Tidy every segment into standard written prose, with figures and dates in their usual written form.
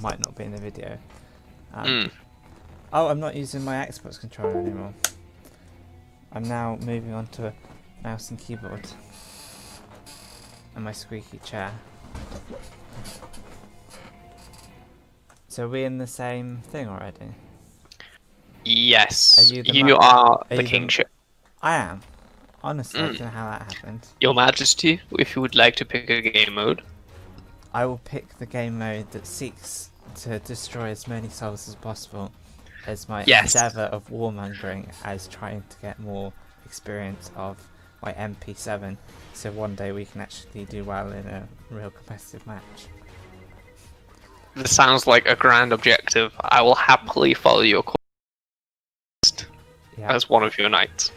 might not be in the video. Mm. Oh, I'm not using my Xbox controller anymore. I'm now moving on to a mouse and keyboard. And my squeaky chair. So we're in the same thing already? Yes. Are you the You are are the you kingship. I am. Honestly, I Mm. don't know how that happened. Your Majesty, if you would like to pick a game mode. I will pick the game mode that seeks to destroy as many souls as possible as my Yes. endeavour of warmongering as trying to get more experience of my MP7 so one day we can actually do well in a real competitive match. This sounds like a grand objective. I will happily follow your quest Yeah. as one of your knights.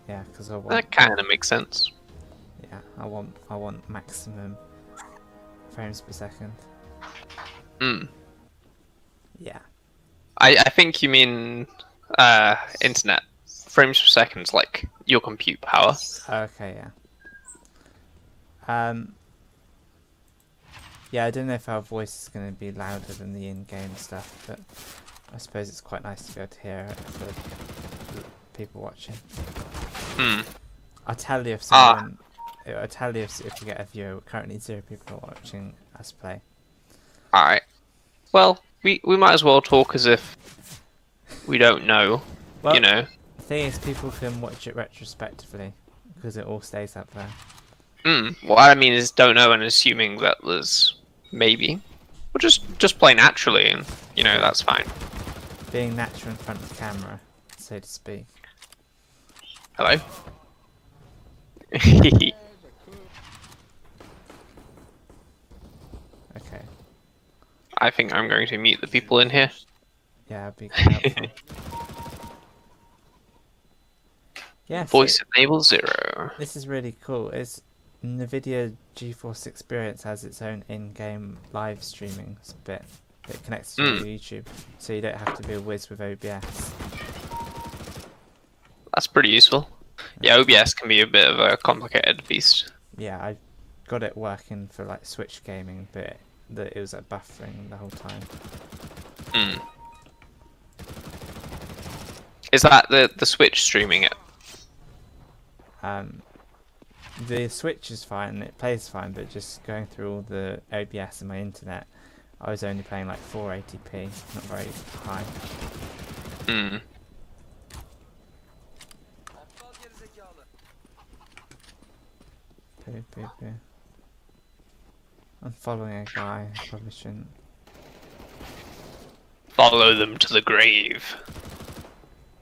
Yeah, because I want. That kind of makes sense. Yeah, I want maximum frames per second. Mm. Yeah. I think you mean internet. Frames per second, like your compute power. Okay. Yeah. Yeah, I don't know if our voice is going to be louder than the in-game stuff, but I suppose it's quite nice to be able to hear it for people watching. Hmm. I'll tell you if someone. I'll tell you if we get a view. Currently, 0 people are watching us play. Alright. Well, we might as well talk as if we don't know. Well, you know. the thing is, people can watch it retrospectively because it all stays up there. What I mean is don't know and assuming that there's maybe. Or just play naturally and you know, that's fine. Being natural in front of the camera, so to speak. Hello? Okay. I think I'm going to mute the people in here. Yeah, I'd be helpful. Yeah, Voice so enable 0. this is really cool. It's NVIDIA GeForce Experience has its own in-game live streaming bit that connects to your YouTube, so you don't have to be a whiz with OBS. That's pretty useful. Yeah, OBS can be a bit of a complicated beast. Yeah, I got it working for like Switch gaming, but it was like buffering the whole time. Is that the Switch streaming it? The Switch is fine, it plays fine, but just going through all the OBS and my internet, I was only playing like 480p, not very high. Poo. I'm following a guy, I probably shouldn't. Follow them to the grave.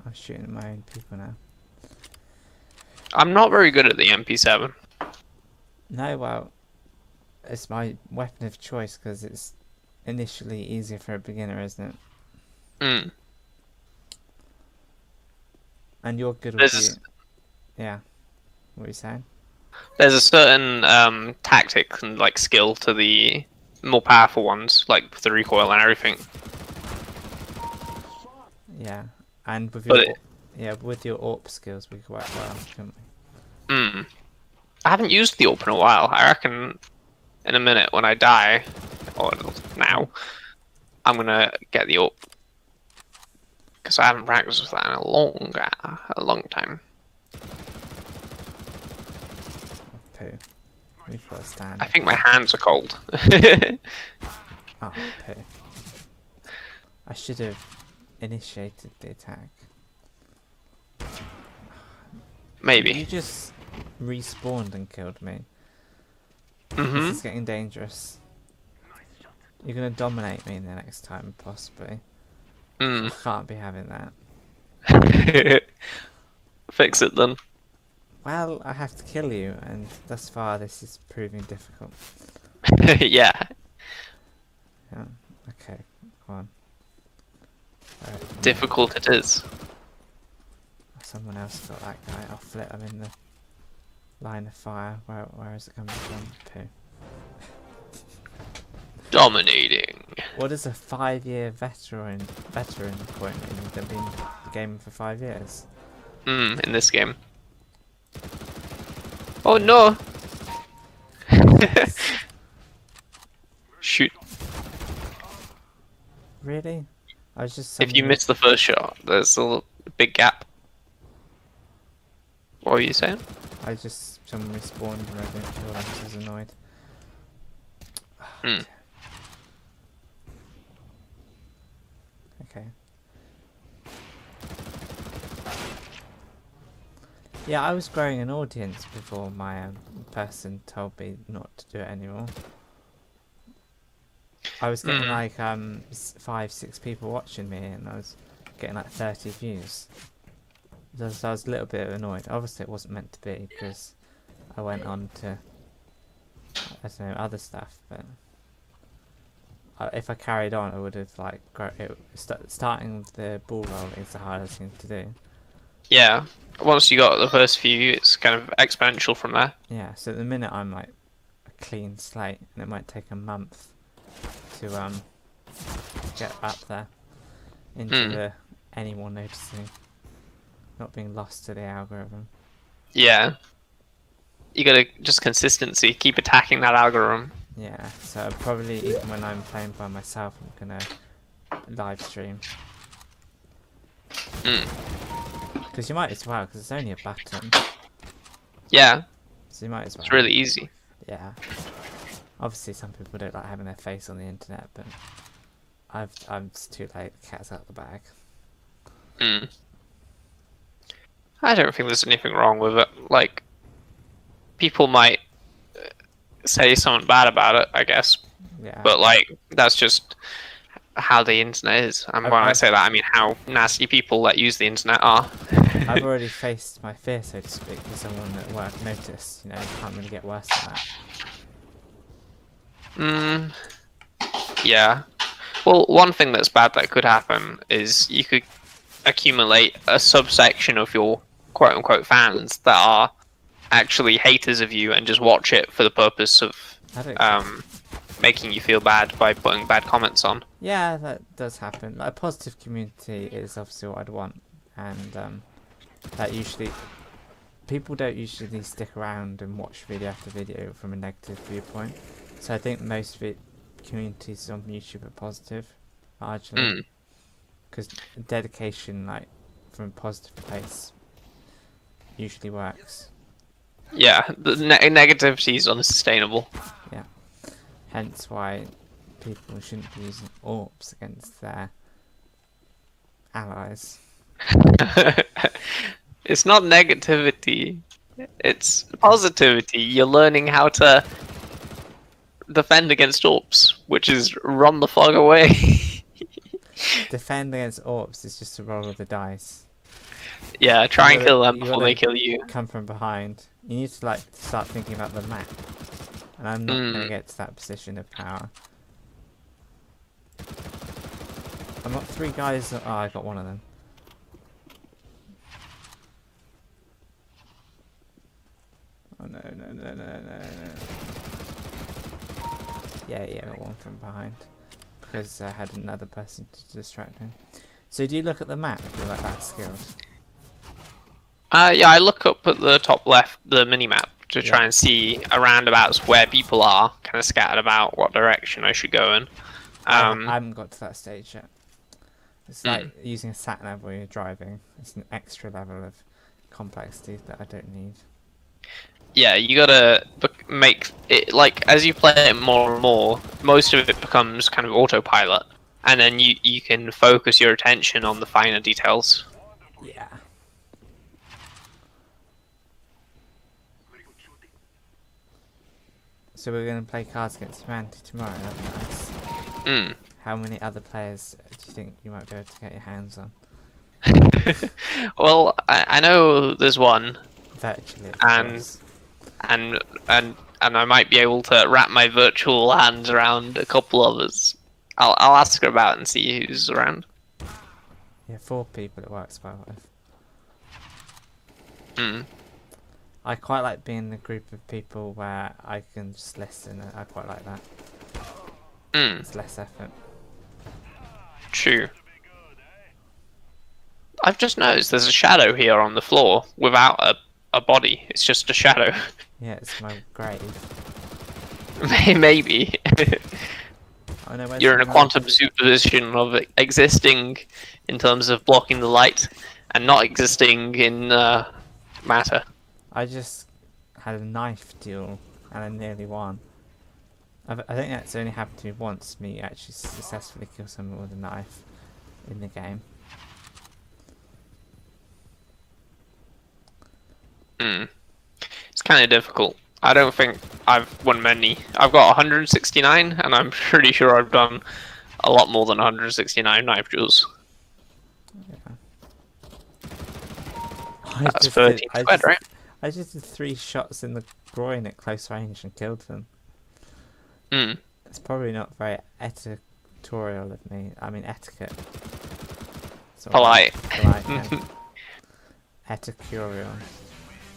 I'm shooting at my own people now. I'm not very good at the MP7. No, well, it's my weapon of choice because it's initially easier for a beginner, isn't it? And you're good with the... Yeah. What are you saying? There's a certain tactic and like skill to the more powerful ones, like the recoil and everything. Yeah, and with your with your AWP skills, we could work well, couldn't we? I haven't used the AWP in a while. I reckon in a minute when I die, or now, I'm gonna get the AWP because I haven't practiced with that in a long time. Poo. We've got to stand. I think my hands are cold. Oh, poo. I should have initiated the attack. Maybe. You just respawned and killed me. Mm-hmm. This is getting dangerous. You're gonna dominate me the next time, possibly. I can't be having that. Fix it then. Well, I have to kill you, and thus far this is proving difficult. Yeah. Yeah. Okay, go on. Difficult it is. Someone else got that guy. I'll flip him in the line of fire. Where is it coming from? Poo. Dominating. What is a 5-year veteran point mean? They've been gaming for 5 years. in this game. Oh no! Shoot. Really? I was just If you summoning- miss the first shot, there's a big gap. What were you saying? I just suddenly respawned and I didn't feel like I was annoyed. Hmm. Okay. Yeah, I was growing an audience before my person told me not to do it anymore. I was getting like 5-6 people watching me, and I was getting like 30 views. So I was a little bit annoyed. Obviously, it wasn't meant to be because I went on to, I don't know, other stuff. But if I carried on, I would have like starting the ball rolling is the hardest thing to do. Yeah. Once you got the first few, it's kind of exponential from there. Yeah. So at the minute, I'm like a clean slate, and it might take a month to get up there into the anyone noticing, not being lost to the algorithm. Yeah. You gotta just consistency, keep attacking that algorithm. Yeah, so probably even when I'm playing by myself, I'm gonna live stream. Because you might as well, because it's only a button. Yeah, So you might as well. it's really easy. Yeah. Obviously, some people don't like having their face on the internet, but I'm just too late. The cat's out of the bag. I don't think there's anything wrong with it. Like, people might say something bad about it, I guess. Yeah. But, like, that's just how the internet is. And when I say that, I mean how nasty people that use the internet are. I've already faced my fear, so to speak, with someone at work noticed. You know, it can't really get worse than that. Yeah. Well, one thing that's bad that could happen is you could accumulate a subsection of your quote-unquote fans that are actually haters of you and just watch it for the purpose of making you feel bad by putting bad comments on. Yeah, that does happen. Like, a positive community is obviously what I'd want, and that usually people don't usually stick around and watch video after video from a negative viewpoint. So I think most communities on YouTube are positive, largely, because dedication, like from a positive place, usually works. Yeah, the negativity is unsustainable. Yeah, hence why people shouldn't be using AWPs against their allies. It's not negativity, it's positivity. You're learning how to defend against AWPs, which is run the fuck away. Defend against AWPs is just a roll of the dice. Yeah, try and kill them before they kill you. Come from behind. You need to like start thinking about the map. And I'm not going to get to that position of power. I've got 3 guys. Oh, I got one of them. Oh no, no, no, no, no, no. Yeah, I got one from behind. Because I had another person to distract him. So do you look at the map if you're like that skilled? Yeah, I look up at the top left, the mini-map, to try and see around about where people are, kind of scattered about, what direction I should go in. I haven't got to that stage yet. It's like using a sat-nav while you're driving. It's an extra level of complexity that I don't need. Yeah, you gotta make it, like, as you play it more and more, most of it becomes kind of autopilot. And then you can focus your attention on the finer details. Yeah. So we're going to play Cards Against Humanity tomorrow, that'd be nice. How many other players do you think you might be able to get your hands on? Well, I know there's one. Virtually, and I might be able to wrap my virtual hands around a couple others. I'll ask her about and see who's around. Yeah, 4 people it works well with. I quite like being in a group of people where I can just listen. I quite like that. It's less effort. True. I've just noticed there's a shadow here on the floor without a body. It's just a shadow. Yeah, it's my grave. Maybe. Oh no, where's You're in the a knife? quantum superposition of existing in terms of blocking the light and not existing in matter. I just had a knife duel and I nearly won. I think that's only happened to me once, me actually successfully kill someone with a knife in the game. Hmm. It's kind of difficult. I don't think I've won many. I've got 169, and I'm pretty sure I've done a lot more than 169 knife duels. Yeah. I That's just 13 did, squared, right? I just did 3 shots in the groin at close range and killed them. Hmm. It's probably not very editorial of me. I mean etiquette. Sort of Polite. polite, yeah. Epicurial.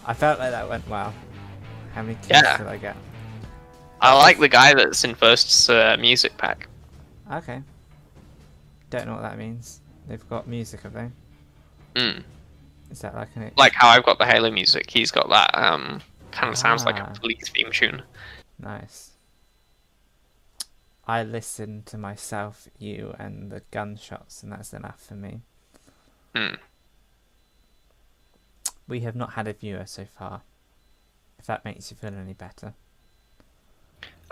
I felt like that went well. How many kills Yeah. did I get? I like the guy that's in first's music pack. Okay. Don't know what that means. They've got music, have they? Hmm. Is that like an... Like how I've got the Halo music, he's got that. Kind of sounds like a Ah. police theme tune. Nice. I listen to myself, you, and the gunshots, and that's enough for me. Hmm. We have not had a viewer so far. If that makes you feel any better.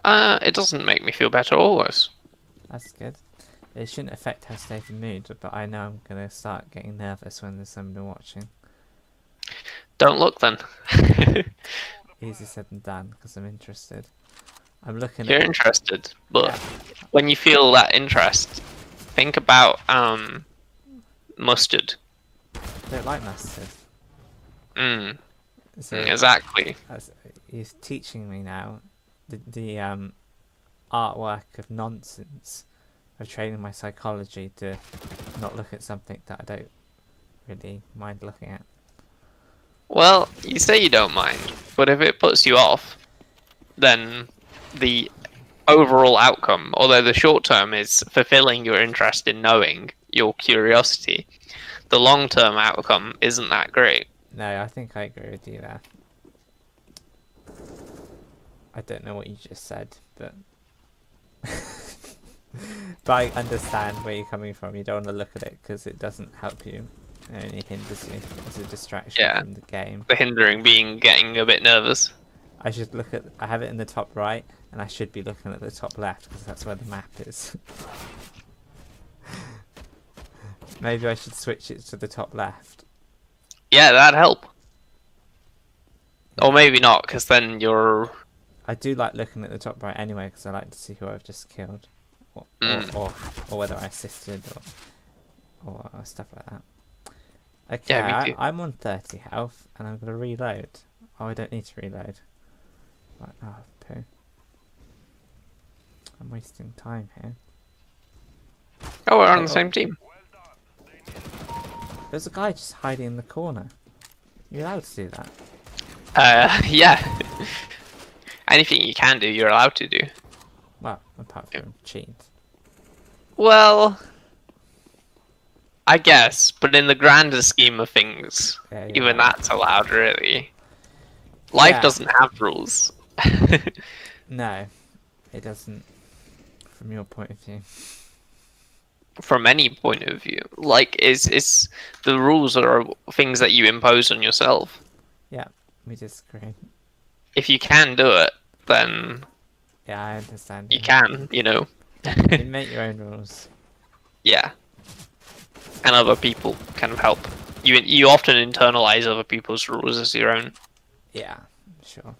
It doesn't make me feel better or worse. That's good. It shouldn't affect how state of mood, but I know I'm going to start getting nervous when there's somebody watching. Don't look then. Easier said than done, because I'm interested. I'm looking You're at... interested, but Yeah. when you feel that interest, think about mustard. I don't like mustard. Mm, So exactly. he's teaching me now the artwork of nonsense of training my psychology to not look at something that I don't really mind looking at. Well, you say you don't mind, but if it puts you off, then the overall outcome, although the short term is fulfilling your interest in knowing, your curiosity, the long term outcome isn't that great. No, I think I agree with you there. I don't know what you just said, but but I understand where you're coming from. You don't want to look at it because it doesn't help you. It only hinders you. It's a distraction Yeah. from the game. The hindering being getting a bit nervous. I should look at... I have it in the top right, and I should be looking at the top left because that's where the map is. Maybe I should switch it to the top left. Yeah, that'd help. Or maybe not, because then you're... I do like looking at the top right anyway because I like to see who I've just killed, or whether I assisted or stuff like that. Okay, Yeah, me too. I'm on 30 health and I'm gonna reload. Oh, I don't need to reload. Right, oh, poo. I'm wasting time here. Oh, we're on the same team. There's a guy just hiding in the corner. You're allowed to do that. Yeah. Anything you can do, you're allowed to do. Well, apart from cheat. Well, I guess, but in the grander scheme of things, Yeah, you're even right. that's allowed, really. Life Yeah. doesn't have rules. No, it doesn't. From your point of view. From any point of view. Like, it's the rules are things that you impose on yourself. Yeah, we disagree. If you can do it, then Yeah, I understand. you can, you know. You make your own rules. Yeah. And other people can help. You often internalize other people's rules as your own. Yeah, sure.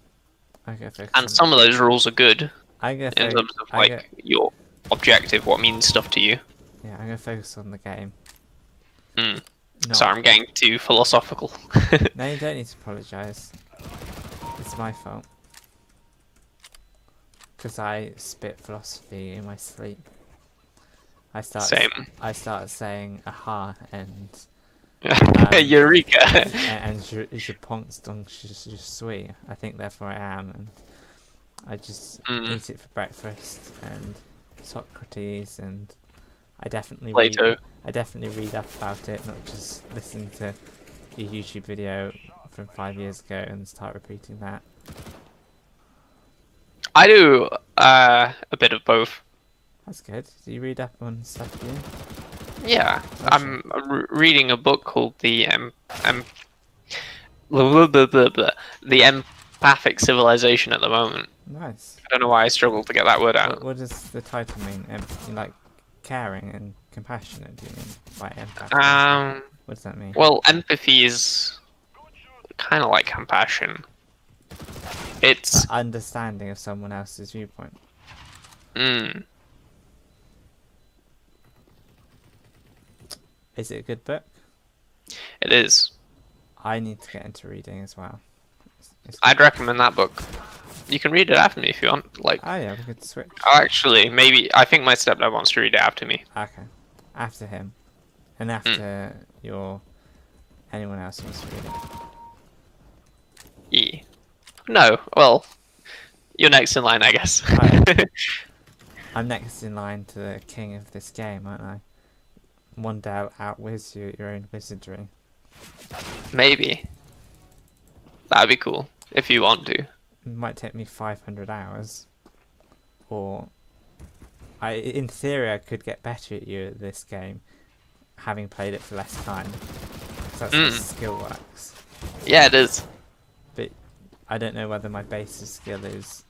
I go focus And on- some of those rules are good I go in fo- terms of I like go- your objective, what means stuff to you. Yeah, I'm gonna focus on the game. Mm. Not- Sorry, I'm getting too philosophical. No, you don't need to apologise. It's my fault. Because I spit philosophy in my sleep. I Same. start saying aha and Eureka. and je pense donc je suis. I think therefore I am, and I just eat it for breakfast, and Socrates, and I definitely Plato. I definitely read up about it, not just listen to a YouTube video from 5 years ago and start repeating that. I do a bit of both. That's good. Do you read up on stuff, do you? Yeah, Oh, I'm reading a book called the Empathic Civilization at the moment. Nice. I don't know why I struggle to get that word out. What does the title mean? You like caring and compassionate, do you mean by empathy? What does that mean? Well, empathy is kind of like compassion. It's Understanding of someone else's viewpoint. mm, Is it a good book? it is. I need to get into reading as well. It's I'd recommend that book. You can read it after me if you want. Like, oh yeah, we could switch. actually, maybe I think my stepdad wants to read it after me. Okay, after him, and after anyone else who wants to read it. Yeah. No, well, you're next in line, I guess. Right. I'm next in line to the king of this game, aren't I? One day I'll outwiz you at your own wizardry. Maybe. That'd be cool if you want to. It might take me 500 hours, or in theory I could get better at you at this game, having played it for less time. So that's how skill works. Yeah, it is. But I don't know whether my base skill is.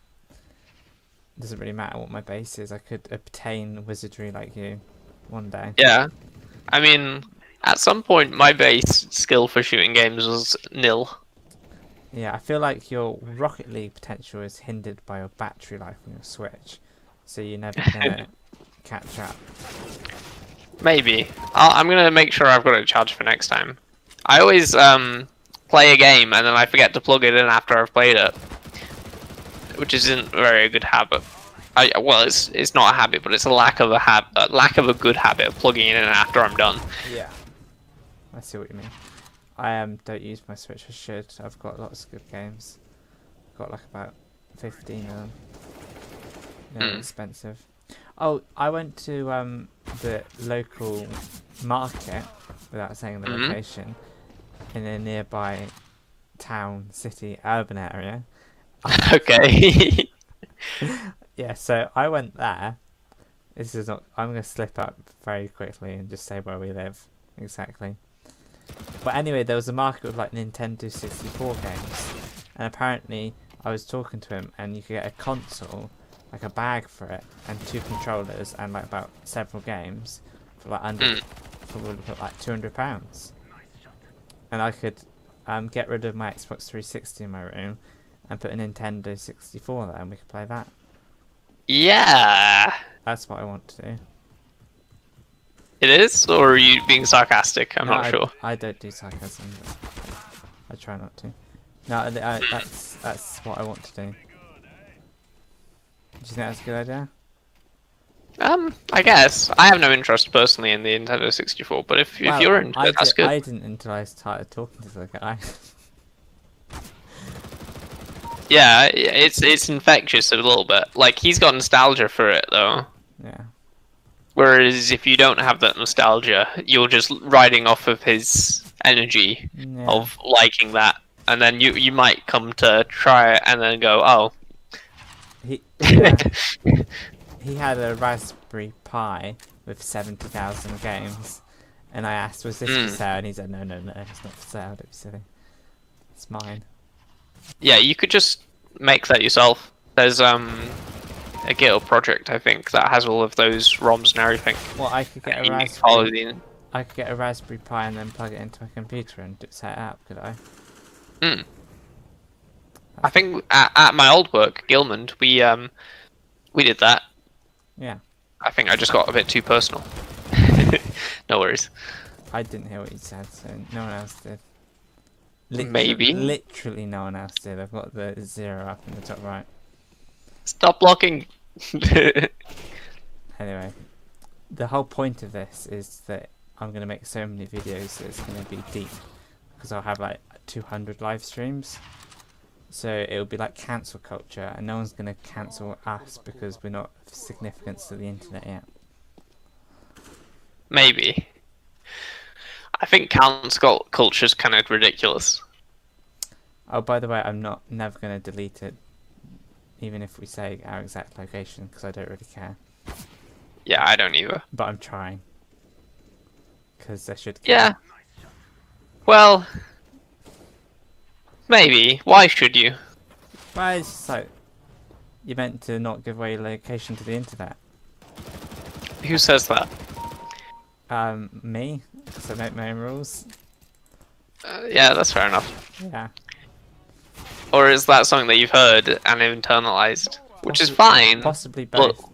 Doesn't really matter what my base is. I could obtain wizardry like you one day. Yeah. I mean, at some point, my base skill for shooting games was nil. Yeah, I feel like your Rocket League potential is hindered by your battery life on your Switch, so you're never gonna catch up. Maybe. I'm gonna make sure I've got it charged for next time. I always play a game and then I forget to plug it in after I've played it, which isn't a very good habit. Well, it's not a habit, but it's a lack of a good habit of plugging it in after I'm done. Yeah. I see what you mean. I don't use my Switch. I should. I've got lots of good games. I've got like about 15 of them. They're expensive. Oh, I went to the local market, without saying the location, in a nearby town, city, urban area. Okay. Yeah, so I went there. This is not. I'm gonna slip up very quickly and just say where we live exactly. But anyway, there was a market with like Nintendo 64 games, and apparently I was talking to him, and you could get a console, like a bag for it, and 2 controllers, and like about several games for like for like £200, and I could get rid of my Xbox 360 in my room and put a Nintendo 64 there, and we could play that. Yeah. That's what I want to do. It is, or are you being sarcastic? I'm not sure. I don't do sarcasm, but I try not to. No, that's what I want to do. Do you think that's a good idea? I guess I have no interest personally in the Nintendo 64, but if you're into it, that's good. I didn't until I started talking to the guy. Yeah, it's infectious a little bit. Like, he's got nostalgia for it though. Yeah. Whereas if you don't have that nostalgia, you're just riding off of his energy of liking that, and then you might come to try it and then go, oh. He had a Raspberry Pi with 70,000 games, and I asked, was this for sale? And he said, no, it's not for sale, don't be silly. It's mine. Yeah, you could just make that yourself. There's a GitHub project, I think, that has all of those ROMs and everything. Well, I could get I could get a Raspberry Pi and then plug it into my computer and set it up, could I? I think at my old work, Gilmond, we did that. Yeah. I think I just got a bit too personal. No worries. I didn't hear what you said, so no one else did. Maybe. Literally no one else did. I've got the 0 up in the top right. Stop blocking. Anyway, the whole point of this is that I'm going to make so many videos that it's going to be deep. Because I'll have like 200 live streams. So it'll be like cancel culture, and no one's going to cancel us because we're not of significance to the internet yet. Maybe. I think cancel culture is kind of ridiculous. Oh, by the way, I'm never gonna delete it, even if we say our exact location, because I don't really care. Yeah, I don't either. But I'm trying, because they should. Yeah. Well, maybe. Why should you? Well, it's just like you're meant to not give away your location to the internet. Who says that? Me, because I make my own rules. Yeah, that's fair enough. Yeah. Or is that something that you've heard and internalized? Which is Possi- fine. Possibly but- both.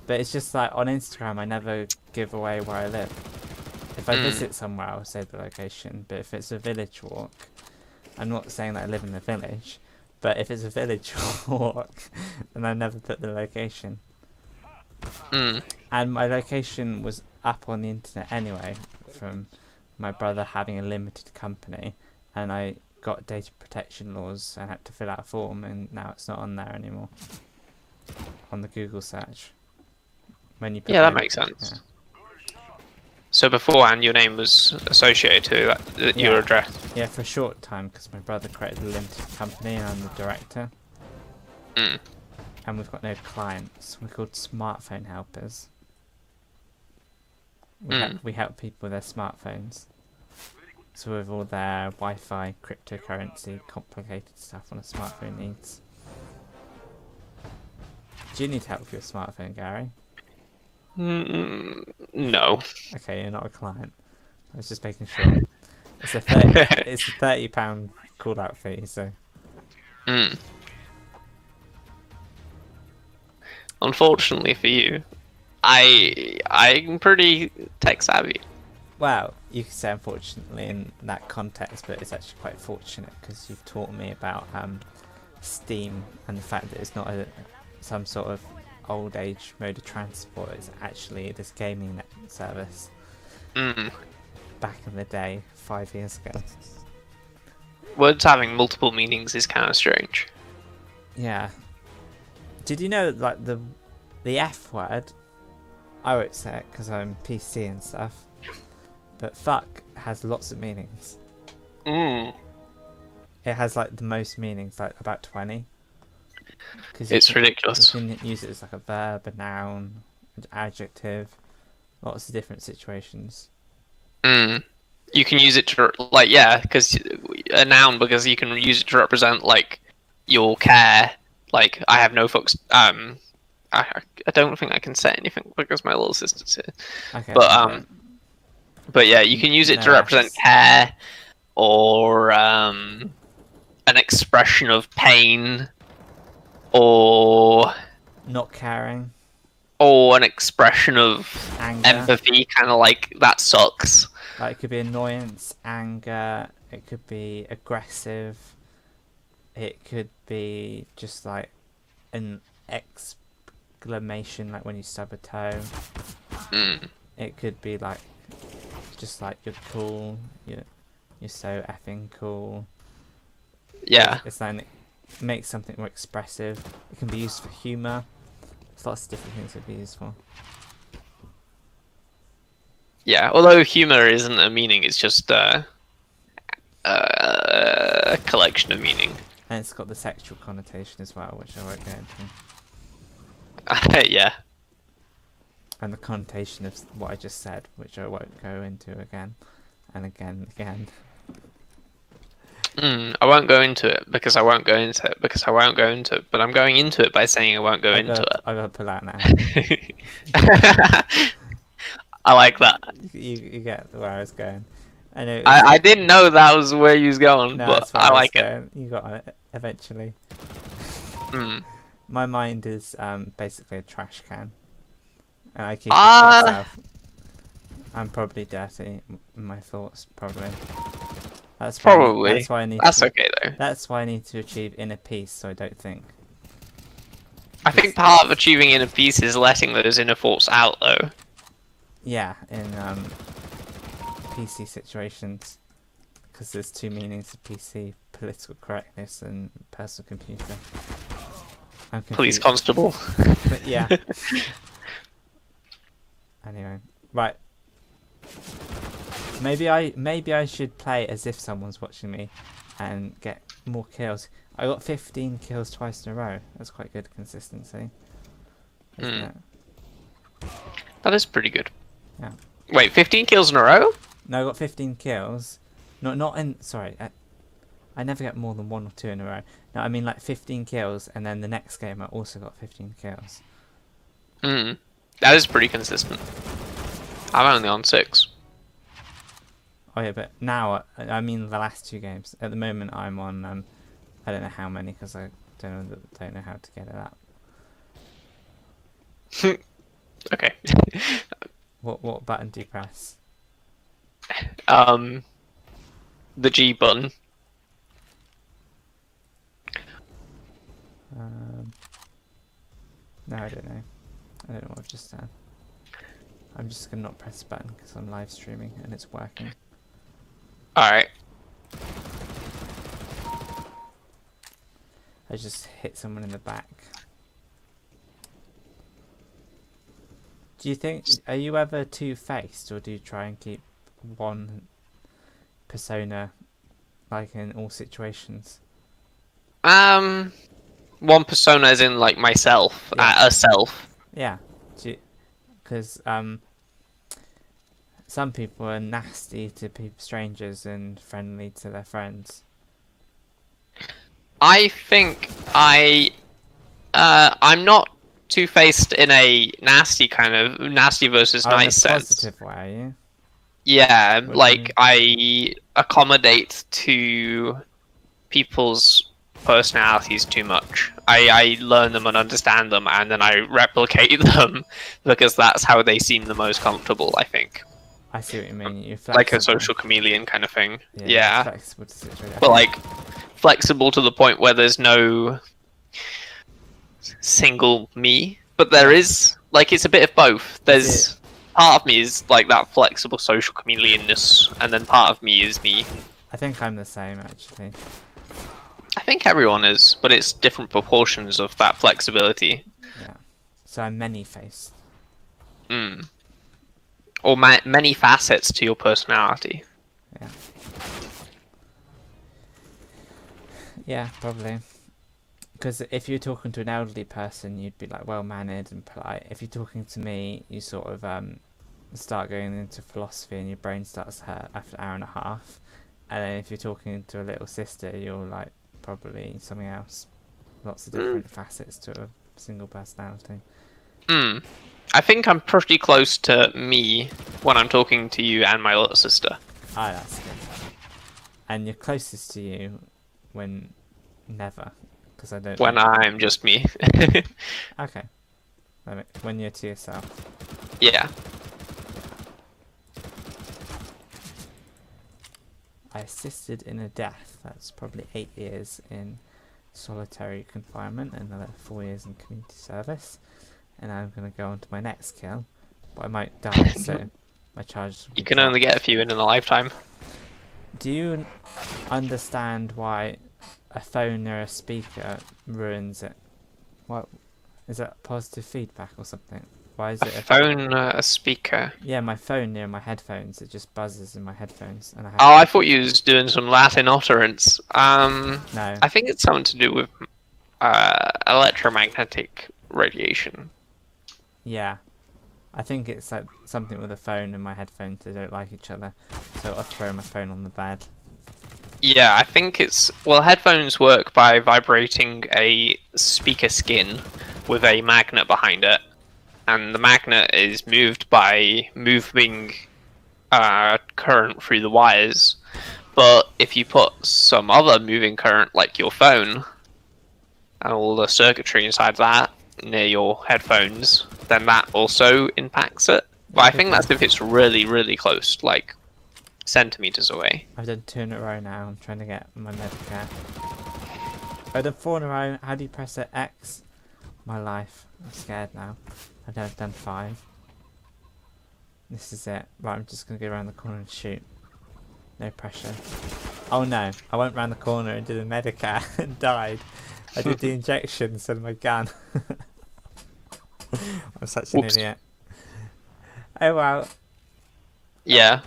But it's just like on Instagram, I never give away where I live. If I visit somewhere, I'll say the location. But if it's a village walk, I'm not saying that I live in a village. But if it's a village walk, then I never put the location. Mm. And my location was up on the internet anyway, from my brother having a limited company, and I got data protection laws and had to fill out a form, and now it's not on there anymore. On the Google search. When you put Yeah, that my- makes sense. yeah. So beforehand, your name was associated to your Yeah. address. Yeah, for a short time, because my brother created a limited company and I'm the director. Mm. And we've got no clients. We're called smartphone helpers. We help people with their smartphones. So with all their Wi-Fi, cryptocurrency, complicated stuff on a smartphone needs. Do you need help with your smartphone, Gary? No. Okay, you're not a client. I was just making sure. It's a £30 call out fee, so Mm. Unfortunately for you, I'm pretty tech savvy. well, you could say unfortunately in that context, but it's actually quite fortunate because you've taught me about Steam and the fact that it's not some sort of old age mode of transport. It's actually this gaming service Mm. back in the day, 5 years ago. Words having multiple meanings is kind of strange. Yeah. Did you know like the F word? I won't say it because I'm PC and stuff. But fuck has lots of meanings. Mm. It has like the most meanings, like about 20. It's ridiculous. You can use it as like a verb, a noun, an adjective, lots of different situations. Mm. You can use it to because a noun, because you can use it to represent like your care. Like I have no fucks. I don't think I can say anything because my little sister's here. Okay. But yeah, you can use it to No, represent care or an expression of pain or not caring, an expression of anger. empathy, kind of like that sucks. Like it could be annoyance, anger. It could be aggressive. It could be just like an exclamation, like when you stub a toe. Mm. It could be like just like you're cool. You're so effing cool. Yeah. It's like it makes something more expressive. It can be used for humour. There's lots of different things it could be used for. Yeah, although humor isn't a meaning, it's just a collection of meaning. And it's got the sexual connotation as well, which I won't go into. Yeah. And the connotation of what I just said, which I won't go into again and again. I won't go into it because I won't go into it because I won't go into it, but I'm going into it by saying I won't go into it. I gotta pull out now. I like that. You get where I was going. I know. I didn't know that was where you was going, No, but that's where I was like it. going. You got it eventually. Mm. My mind is basically a trash can, and I keep it to myself. I'm probably dirty. My thoughts probably. That's why Probably. That's why I need. That's to, okay though. That's why I need to achieve inner peace, so I don't think. I think part of achieving inner peace is letting those inner thoughts out, though. Yeah, in PC situations, because there's two meanings of PC: political correctness and personal computer. I'm Police confused. constable. But yeah. Anyway, right. Maybe I should play as if someone's watching me, and get more kills. I got 15 kills twice in a row. That's quite good consistency, isn't it? That is pretty good. Yeah. Wait, 15 kills in a row? No, I got 15 kills. Not in. Sorry, I never get more than 1 or 2 in a row. No, I mean like 15 kills, and then the next game I also got 15 kills. That is pretty consistent. I'm only on 6. Oh yeah, but now I mean the last 2 games. At the moment, I'm on. I don't know how many because I don't know how to get it up. Okay. What button do you press? The G button. No, I don't know. I don't know what I've just done. I'm just gonna not press the button because I'm live streaming and it's working. Alright. I just hit someone in the back. Do you think, are you ever two-faced, or do you try and keep one persona, like in all situations? One persona is in like myself, Yeah. a self. Yeah, because some people are nasty to strangers and friendly to their friends. I think I'm not two-faced in a nasty kind of nasty versus Oh, in a nice sense. positive way, are you? Yeah, What do you like mean? I accommodate to people's personalities too much. I learn them and understand them, and then I replicate them because that's how they seem the most comfortable, I think. I see what you mean. You're Like a flexible. social chameleon kind of thing. Yeah. Yeah. Flexible to situation. But like flexible to the point where there's no single me, but there is, like, it's a bit of both. There's part of me is like that flexible social chameleonness, and then part of me is me. I think I'm the same actually. I think everyone is, but it's different proportions of that flexibility. Yeah. So I'm many-faced. Or many facets to your personality. Yeah. Yeah, probably. Because if you're talking to an elderly person, you'd be like well-mannered and polite. If you're talking to me, you sort of start going into philosophy and your brain starts to hurt after an hour and a half. And then if you're talking to a little sister, you're like probably something else. Lots of different facets to a single personality. I think I'm pretty close to me when I'm talking to you and my little sister. Ah, that's good. And you're closest to you when never, because I don't. When I'm just me. Okay. When you're to yourself. Yeah. I assisted in a death. That's probably 8 years in solitary confinement and another 4 years in community service. And I'm going to go on to my next kill. But I might die, so my charges will be You can only dropped. get a few in a lifetime. Do you understand why a phone near a speaker ruins it? What is that, positive feedback or something? Why is A it phone, a speaker. Yeah, my phone near my headphones, it just buzzes in my headphones and I have Oh, I thought you was doing some Latin utterance. No. I think it's something to do with electromagnetic radiation. Yeah. I think it's like something with a phone and my headphones, they don't like each other. So I'll throw my phone on the bed. Yeah, I think it's... Well, headphones work by vibrating a speaker skin with a magnet behind it. And the magnet is moved by moving current through the wires. But if you put some other moving current, like your phone, and all the circuitry inside that, near your headphones, then that also impacts it. But I think that's if it's really, really close, like centimeters away. I've done 2 in a row now. I'm trying to get my Medicare. I've done 4 in a row. How do you press it? X? My life. I'm scared now. I've never done 5. This is it. Right, I'm just going to go around the corner and shoot. No pressure. Oh no, I went round the corner and did a Medicare and died. I did the injection instead of my gun. I'm such an Whoops. idiot. Oh well. Yeah.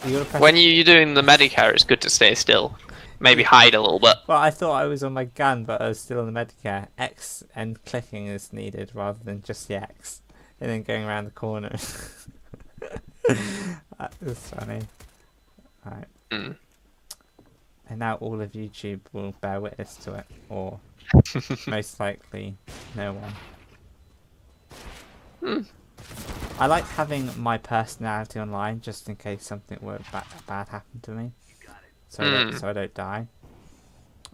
You gotta press. When you're doing the Medicare, it's good to stay still. Maybe hide a little bit. Well, I thought I was on my gun, but I was still on the Medicare. X and clicking is needed rather than just the X, and then going around the corner. That was funny. Right. Mm. And now all of YouTube will bear witness to it, or most likely no one. Mm. I like having my personality online just in case something were bad happened to me, so I don't die.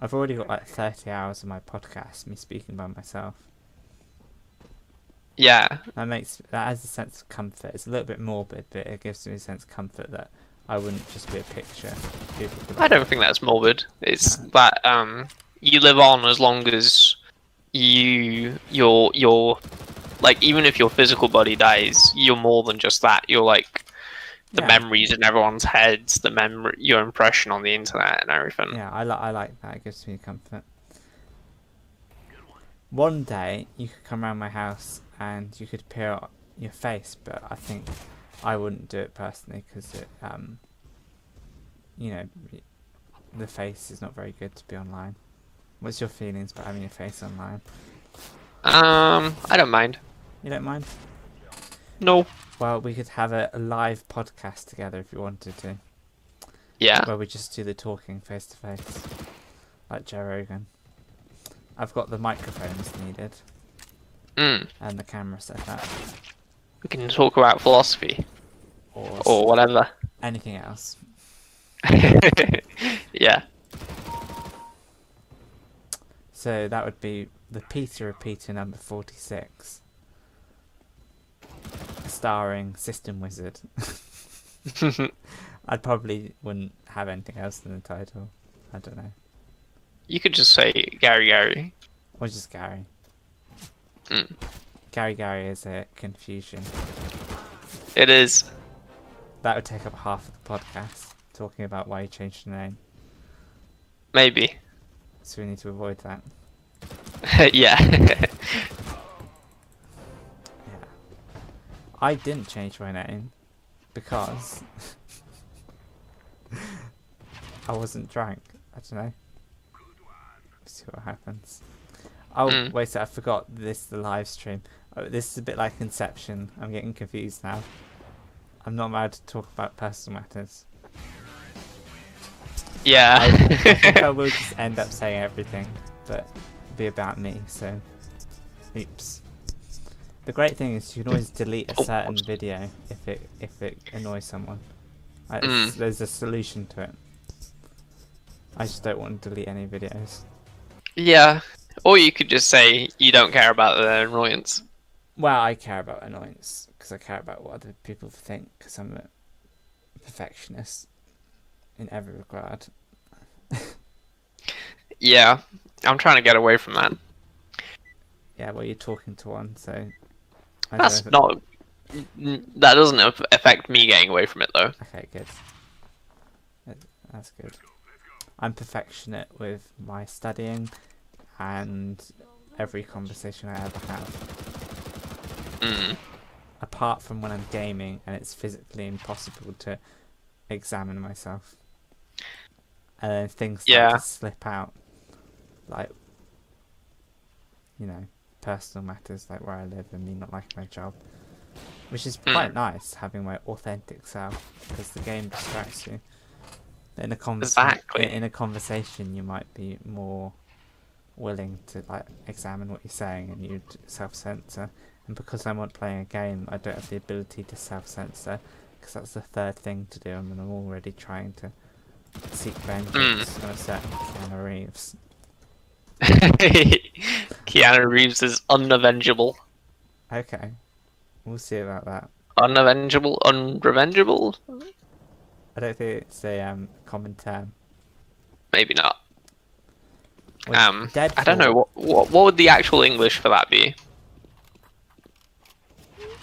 I've already got like 30 hours of my podcast, me speaking by myself. Yeah. That has a sense of comfort. It's a little bit morbid, but it gives me a sense of comfort that I wouldn't just be a picture. I don't think that's morbid. It's that you live on as long as you're like, even if your physical body dies, you're more than just that. You're like the memories in everyone's heads, your impression on the internet and everything. Yeah, I like that. It gives me comfort. One day you could come around my house and you could appear on your face, but I think I wouldn't do it personally because it, you know, the face is not very good to be online. What's your feelings about having your face online? I don't mind. You don't mind? No. Well, we could have a live podcast together if you wanted to. Yeah. Where we just do the talking face to face, like Joe Rogan. I've got the microphones needed. And the camera set up. We can talk about philosophy. Or whatever. Anything else. Yeah. So that would be the Peter Repeater number 46. Starring System Wizard. I probably wouldn't have anything else in the title. I don't know. You could just say Gary. Or just Gary. Mm. Gary is a confusion. It is. That would take up half of the podcast, talking about why you changed the name. Maybe. So we need to avoid that. Yeah. Yeah. I didn't change my name because I wasn't drunk. I don't know. See what happens. Oh, wait, I forgot this is the live stream. Oh, this is a bit like Inception. I'm getting confused now. I'm not allowed to talk about personal matters. Yeah. I think I will just end up saying everything, but it'll be about me, so oops. The great thing is you can always delete a certain video if it annoys someone. There's a solution to it. I just don't want to delete any videos. Yeah. Or you could just say you don't care about their annoyance. Well, I care about annoyance because I care about what other people think because I'm a perfectionist in every regard. Yeah, I'm trying to get away from that. Yeah, well, you're talking to one, so... That doesn't affect me getting away from it, though. Okay, good. That's good. I'm perfectionate with my studying and every conversation I ever have. Apart from when I'm gaming and it's physically impossible to examine myself. And then things start to slip out. Like, you know, personal matters like where I live and me not liking my job. Which is quite nice, having my authentic self, because the game distracts you. In a conversation, you might be more willing to like examine what you're saying, and you'd self-censor. And because I'm not playing a game, I don't have the ability to self-censor, because that's the third thing to do, and I'm already trying to seek vengeance on a certain Keanu Reeves. Keanu Reeves is unavengeable. Okay, we'll see about that. Unavengeable? Unrevengeable? I don't think it's a common term. Maybe not. Well, I don't know, what would the actual English for that be?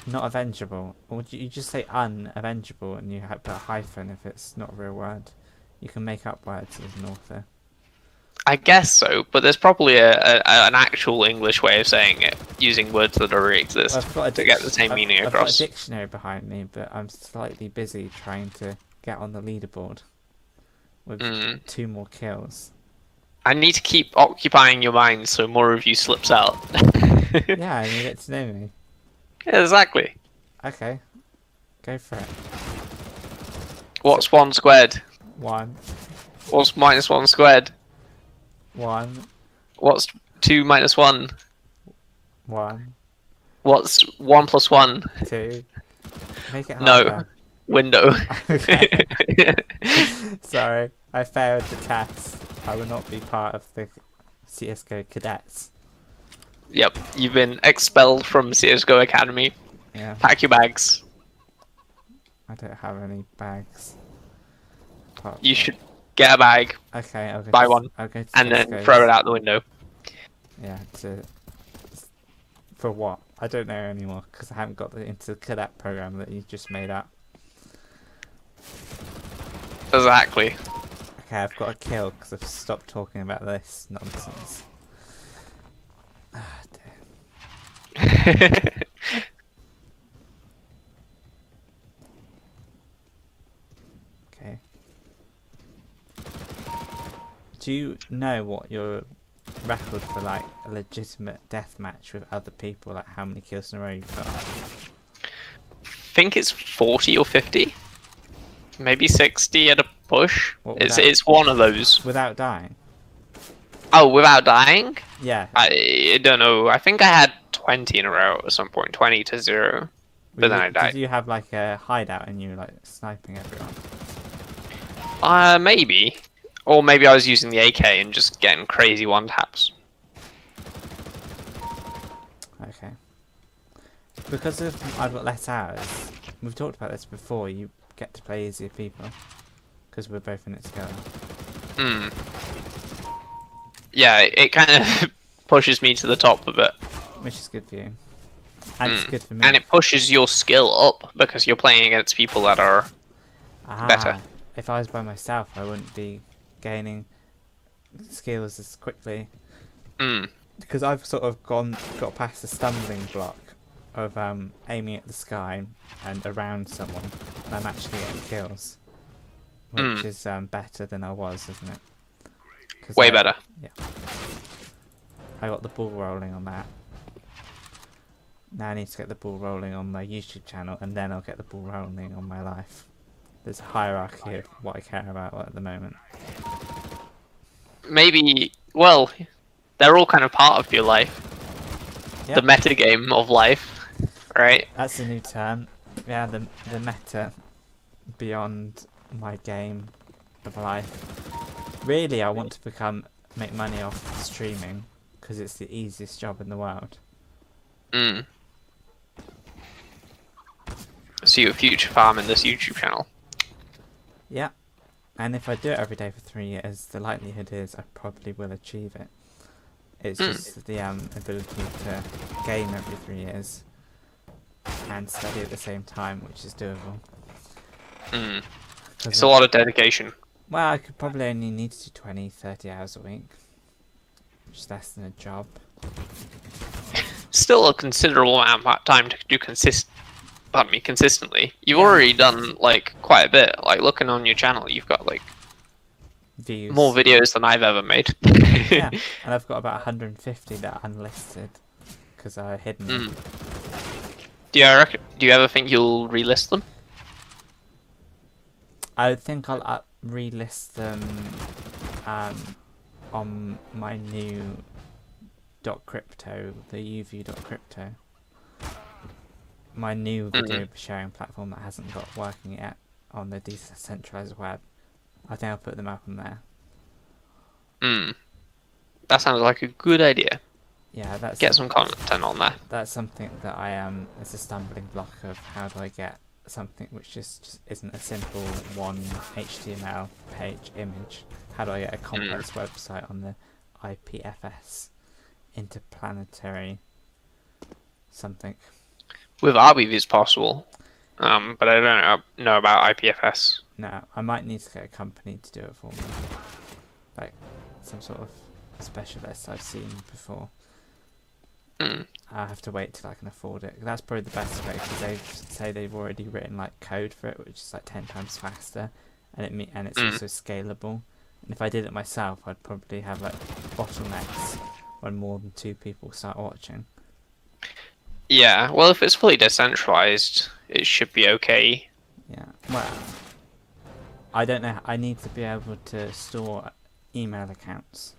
Not avengeable. Or would you just say unavengeable and you have to put a hyphen if it's not a real word? You can make up words as an author. I guess so, but there's probably an actual English way of saying it, using words that already exist to get the same meaning across. I've got a dictionary behind me, but I'm slightly busy trying to get on the leaderboard with 2 more kills. I need to keep occupying your mind so more of you slips out. Yeah, and you get to know me. Yeah, exactly. Okay, go for it. What's 1 squared? 1, What's -1 squared? 1, What's 2 minus 1? 1, What's 1 plus 1? 2. Make it No. harder. Window. Okay. Sorry, I failed the test. I will not be part of the CSGO cadets. Yep, you've been expelled from CSGO Academy. Yeah, Pack your bags. I don't have any bags. Apart You from- should get a bag, Okay, I'll go buy to, one, I'll go to and then Tesco's. throw it out the window. Yeah, for what? I don't know anymore because I haven't got into the cadet program that you just made up. Exactly. Okay, I've got a kill because I've stopped talking about this nonsense. Ah, dear. Okay. Do you know what your record for like a legitimate death match with other people, like how many kills in a row you've got? Think it's 40 or 50, maybe 60 at a push. What, It's one of those. Without dying? Oh, without dying? Yeah. I don't know. I think I had 20 in a row at some point, 20 to 0. But then I died. Did you have like a hideout and you were like sniping everyone? Maybe. Or maybe I was using the AK and just getting crazy one taps. Okay. Because I've got less hours, we've talked about this before, you get to play easier people. Because we're both in it together. Hmm. Yeah, it kind of pushes me to the top a bit. Which is good for you. And it's good for me. And it pushes your skill up because you're playing against people that are better. If I was by myself, I wouldn't be gaining skills as quickly. Because I've sort of got past the stumbling block of aiming at the sky and around someone, and I'm actually getting kills. Which is better than I was, isn't it? Way better. Yeah. I got the ball rolling on that. Now I need to get the ball rolling on my YouTube channel, and then I'll get the ball rolling on my life. There's a hierarchy of what I care about at the moment. Maybe, well, they're all kind of part of your life. Yep. The meta game of life, right? That's a new term. Yeah, the meta beyond my game of life. Really, I want to make money off streaming because it's the easiest job in the world. So you're future farming this YouTube channel. Yeah, and if I do it every day for 3 years, the likelihood is I probably will achieve it. It's just the ability to game every 3 years and study at the same time, which is doable. It's a lot of dedication. Well, I could probably only need to do 20, 30 hours a week, which is less than a job. Still a considerable amount of time to do consistently. You've already done like quite a bit. Like looking on your channel, you've got like Views. more videos than I've ever made. Yeah, and I've got about 150 that are unlisted because I hidden them. Do you ever think you'll relist them? I think I'll relist them on my new .crypto, the uvu.crypto. My new video sharing platform that hasn't got working yet on the decentralized web. I think I'll put them up on there. That sounds like a good idea. Yeah, Get some content on there. That's something that I it's a stumbling block of how do I get something which just isn't a simple one HTML page image. How do I get a complex website on the IPFS, interplanetary something? With Arweave it's possible, but I don't know about IPFS. No, I might need to get a company to do it for me, like some sort of specialist I've seen before. Mm. I have to wait till I can afford it. That's probably the best way because they say they've already written like code for it, which is like 10 times faster, and it's Mm. also scalable. And if I did it myself, I'd probably have like bottlenecks when more than 2 people start watching. Yeah, well, if it's fully decentralized, it should be okay. Yeah. Well, I don't know. I need to be able to store email accounts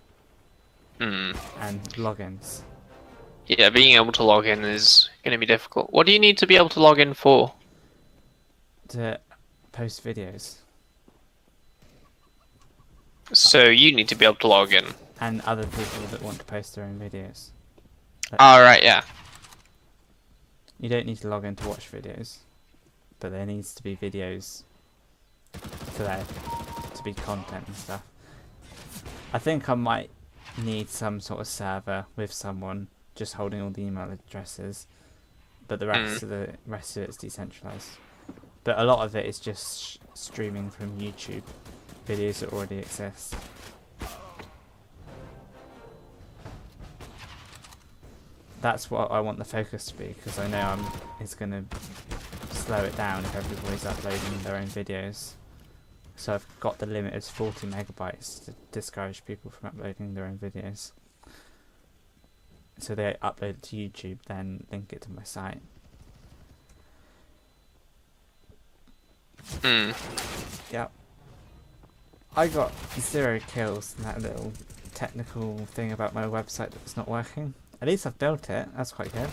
Hmm. and logins. Yeah, being able to log in is going to be difficult. What do you need to be able to log in for? To post videos So you need to be able to log in. and other people that want to post their own videos. All right, yeah. You don't need to log in to watch videos, but there needs to be videos for there to be content and stuff. I think I might need some sort of server with someone just holding all the email addresses, but the rest of it's decentralized. But a lot of it is just streaming from YouTube videos that already exist. That's what I want the focus to be, because I know it's going to slow it down if everybody's uploading their own videos. So I've got the limit as 40 megabytes to discourage people from uploading their own videos. So they upload it to YouTube, then link it to my site. Hmm. Yep. I got 0 kills in that little technical thing about my website that's not working. At least I've built it, that's quite good.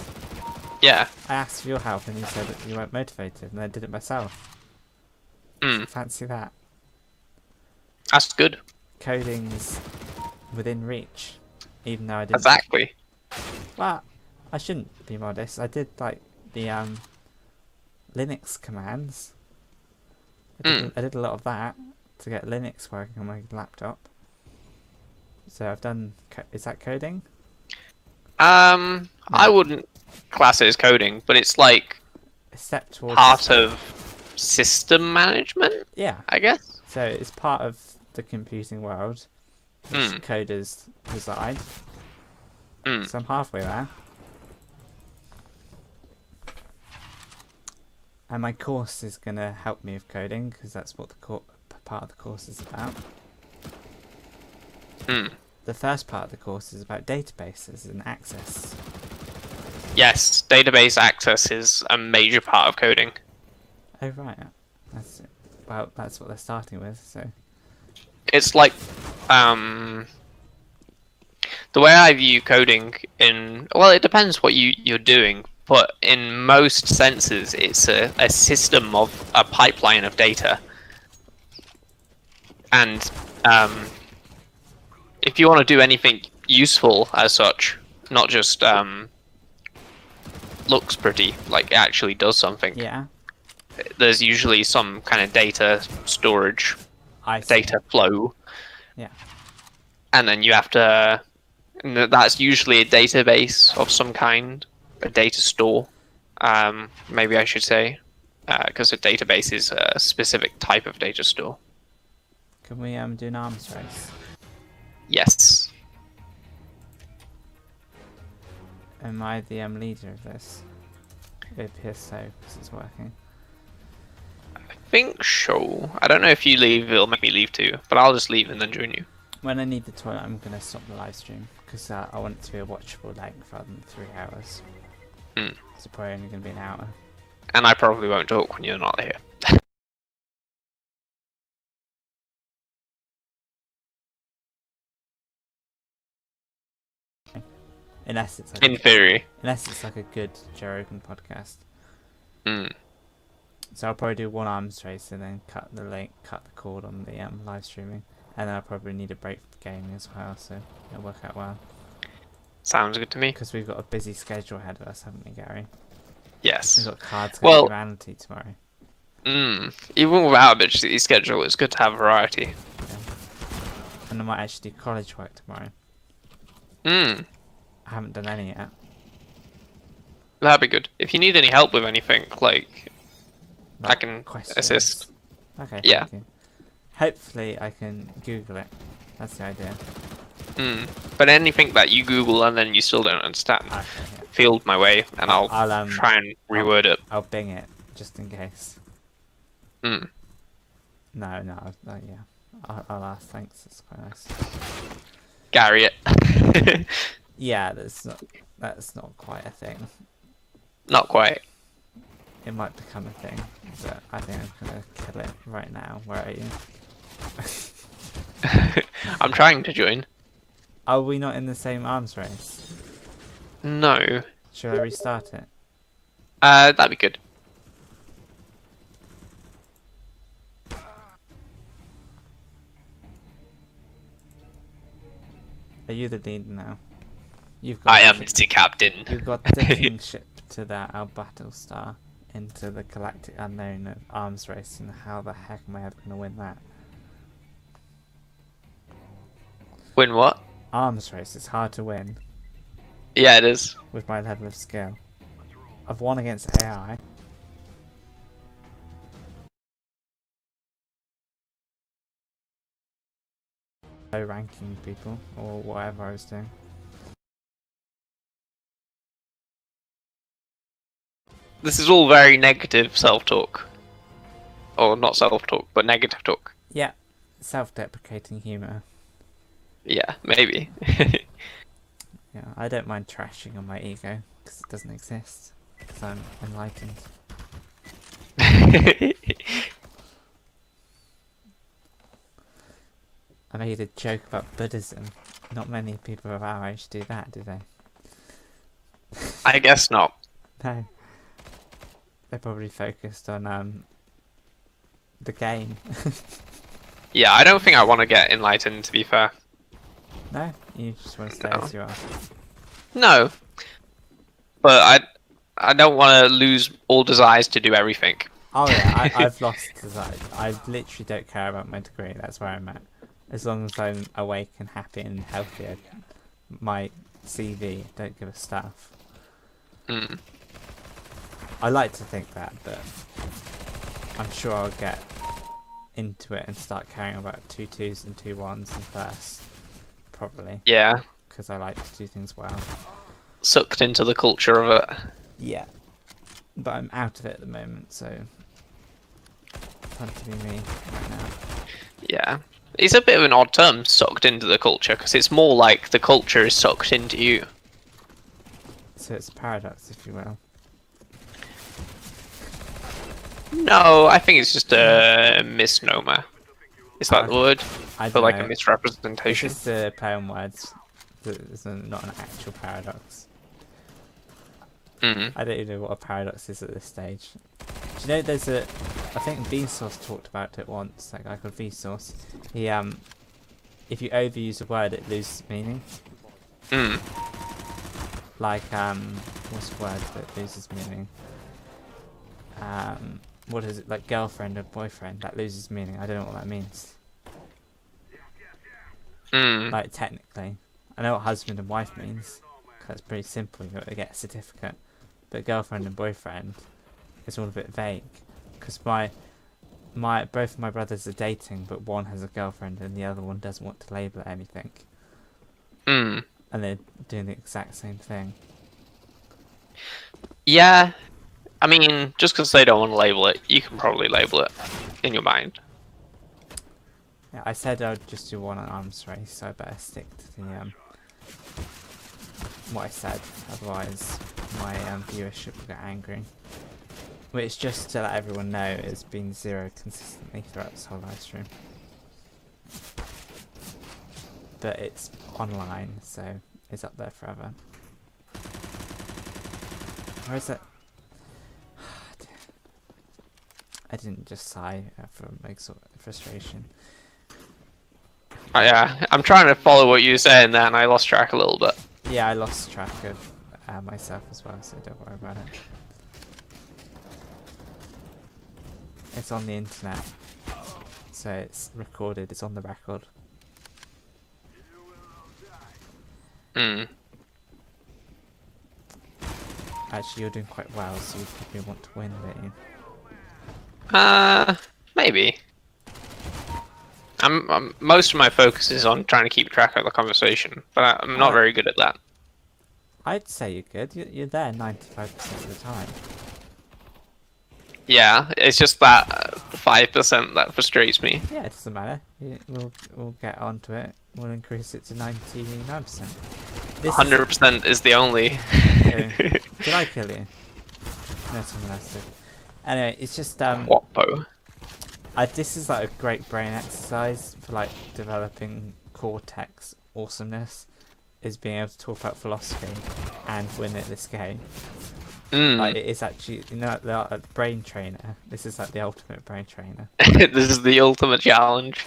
Yeah. I asked for your help and you said that you weren't motivated, and I did it myself. Hmm. Fancy that. That's good. Coding's within reach, even though I didn't. Exactly. Well, I shouldn't be modest. I did like the Linux commands. I did a lot of that to get Linux working on my laptop. So I've done. Is that coding? I wouldn't class it as coding, but it's like A step towards part of system management, Yeah. I guess. So it's part of the computing world, which coders reside. So I'm halfway there. And my course is going to help me with coding, because that's what the part of the course is about. The first part of the course is about databases and access. Yes, database access is a major part of coding. Oh right, that's it. Well, that's what they're starting with. So It's like the way I view coding it depends what you're doing, but in most senses it's a system of a pipeline of data. And if you want to do anything useful as such, not just looks pretty, like it actually does something, yeah, there's usually some kind of data storage, data flow. Yeah. And then you have to, and that's usually a database of some kind, a data store, maybe I should say, because a database is a specific type of data store. Can we do an arms race? Yes. Am I the leader of this? It appears so, because it's working. I think so. I don't know if you leave, it'll make me leave too, but I'll just leave and then join you. When I need the toilet, I'm going to stop the live stream, because I want it to be a watchable length rather than 3 hours. It's probably only going to be an hour. And I probably won't talk when you're not here. Unless it's like In theory. unless it's like a good Joe Rogan podcast. Mm. So I'll probably do one arms race and then cut the cord on the live streaming, and then I'll probably need a break from gaming as well. So it'll work out well. Sounds good to me. Because we've got a busy schedule ahead of us, haven't we, Gary? Yes. We've got Cards Against Humanity tomorrow. Even without a busy schedule, it's good to have variety. Yeah. And I might actually do college work tomorrow. I haven't done any yet. That'd be good. If you need any help with anything, like I can assist. Okay. Yeah. Thank you. Hopefully I can Google it. That's the idea. But anything that you Google and then you still don't understand, Okay, yeah. field my way, and I'll try and reword it. I'll bing it just in case. Mm. No, yeah. I'll ask. Thanks. That's quite nice. Gary it. Yeah, that's not quite a thing. Not quite. It might become a thing, but I think I'm gonna kill it right now. Where are you? I'm trying to join. Are we not in the same arms race? No. Should I restart it? That'd be good. Are you the leader now? I am the captain. You've got the kingship to that our battle star into the galactic unknown of arms race, and how the heck am I ever gonna win that? Win what? Arms race is hard to win Yeah, it is. with my level of skill. I've won against AI. Low ranking people or whatever I was doing. This is all very negative self-talk. Or not self-talk, but negative talk. Yeah, self-deprecating humour. Yeah, maybe. Yeah, I don't mind trashing on my ego because it doesn't exist. Because I'm enlightened. I made a joke about Buddhism. Not many people of our age do that, do they? I guess not. No. They're probably focused on the game. Yeah, I don't think I want to get enlightened, to be fair. No, you just want to stay No. as you are. No. But I don't want to lose all desires to do everything. Oh yeah, I've lost desire. I literally don't care about my degree. That's where I'm at. As long as I'm awake and happy and healthy, my CV don't give a stuff. Mm. I like to think that, but I'm sure I'll get into it and start caring about 2 2s and 2 1s and first, probably, Yeah. because I like to do things well. Sucked into the culture of it. Yeah, but I'm out of it at the moment, so fun to be me right now. Yeah. It's a bit of an odd term, sucked into the culture, because it's more like the culture is sucked into you. So it's a paradox, if you will. No, I think it's just a misnomer. Is that the word? I For don't like know. a It's misrepresentation. just a play on words. It's not an actual paradox. Mm. I don't even know what a paradox is at this stage. Do you know there's a... I think Vsauce talked about it once, that guy called Vsauce. He, if you overuse a word, it loses meaning. Mm. Like, what's the word that loses meaning? What is it? Like girlfriend or boyfriend, that loses meaning. I don't know what that means. Mm. Like, technically. I know what husband and wife means. 'Cause that's pretty simple, you got to get a certificate. But girlfriend and boyfriend is all a bit vague. Because both of my brothers are dating, but one has a girlfriend and the other one doesn't want to label it anything. Mm. And they're doing the exact same thing. Yeah. I mean, just because they don't want to label it, you can probably label it in your mind. Yeah, I said I'd just do one arms race, so I better stick to the what I said. Otherwise, my viewership will get angry. Which, just to let everyone know, has been 0 consistently throughout this whole live stream. But it's online, so it's up there forever. Where is it? I didn't just sigh from frustration. Oh, yeah, I'm trying to follow what you were saying there, and I lost track a little bit. Yeah, I lost track of myself as well, so don't worry about it. It's on the internet, so it's recorded, it's on the record. Mm. Actually, you're doing quite well, so you probably want to win, don't you? Maybe. Most of my focus is on trying to keep track of the conversation, but I'm not very good at that. I'd say you're good. You're there 95% of the time. Yeah, it's just that 5% that frustrates me. Yeah, it doesn't matter. We'll get onto it. We'll increase it to 99%. 100% is the only. Did I kill you? No, someone else did. Anyway, it's just Wappo. this is like a great brain exercise for like developing cortex awesomeness. Is being able to talk about philosophy and win at this game. Like it is actually, you know, the brain trainer. This is like the ultimate brain trainer. This is the ultimate challenge.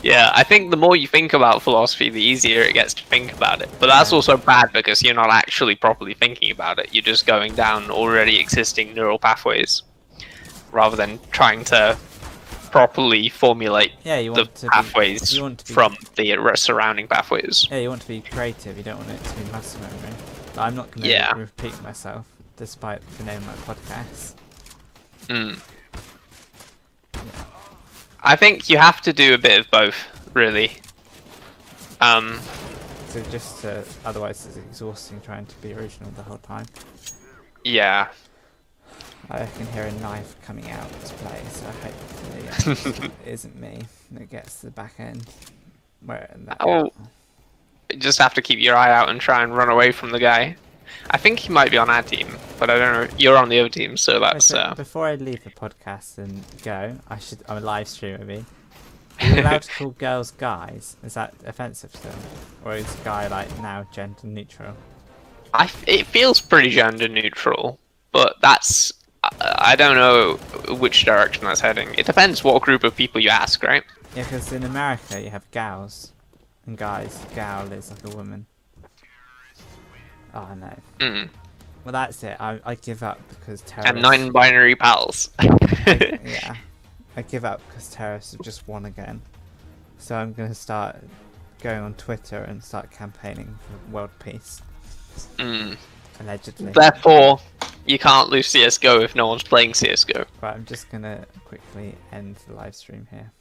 Yeah, I think the more you think about philosophy, the easier it gets to think about it. But that's also bad because you're not actually properly thinking about it. You're just going down already existing neural pathways rather than trying to properly formulate the pathways from the surrounding pathways. Yeah, you want to be creative. You don't want it to be muscle memory. I'm not going to repeat myself, despite the name of my podcast. I think you have to do a bit of both, really. So just otherwise it's exhausting trying to be original the whole time. Yeah. I can hear a knife coming out to play, so hopefully it isn't me that gets the back end. You just have to keep your eye out and try and run away from the guy. I think he might be on our team, but I don't know. You're on the other team, so that's... Before I leave the podcast and go, I'm a live streamer, me. Are you allowed to call girls guys? Is that offensive to them? Or is a guy like now gender neutral? It feels pretty gender neutral, but that's... I don't know which direction that's heading. It depends what group of people you ask, right? Yeah, because in America you have gals and guys. Gal is like a woman. Oh no. Well, that's it. I give up because terrorists... And non-binary pals. Yeah. I give up because terrorists have just won again. So I'm going to start going on Twitter and start campaigning for world peace. Allegedly. Therefore, you can't lose CSGO if no one's playing CSGO. Right, I'm just going to quickly end the live stream here.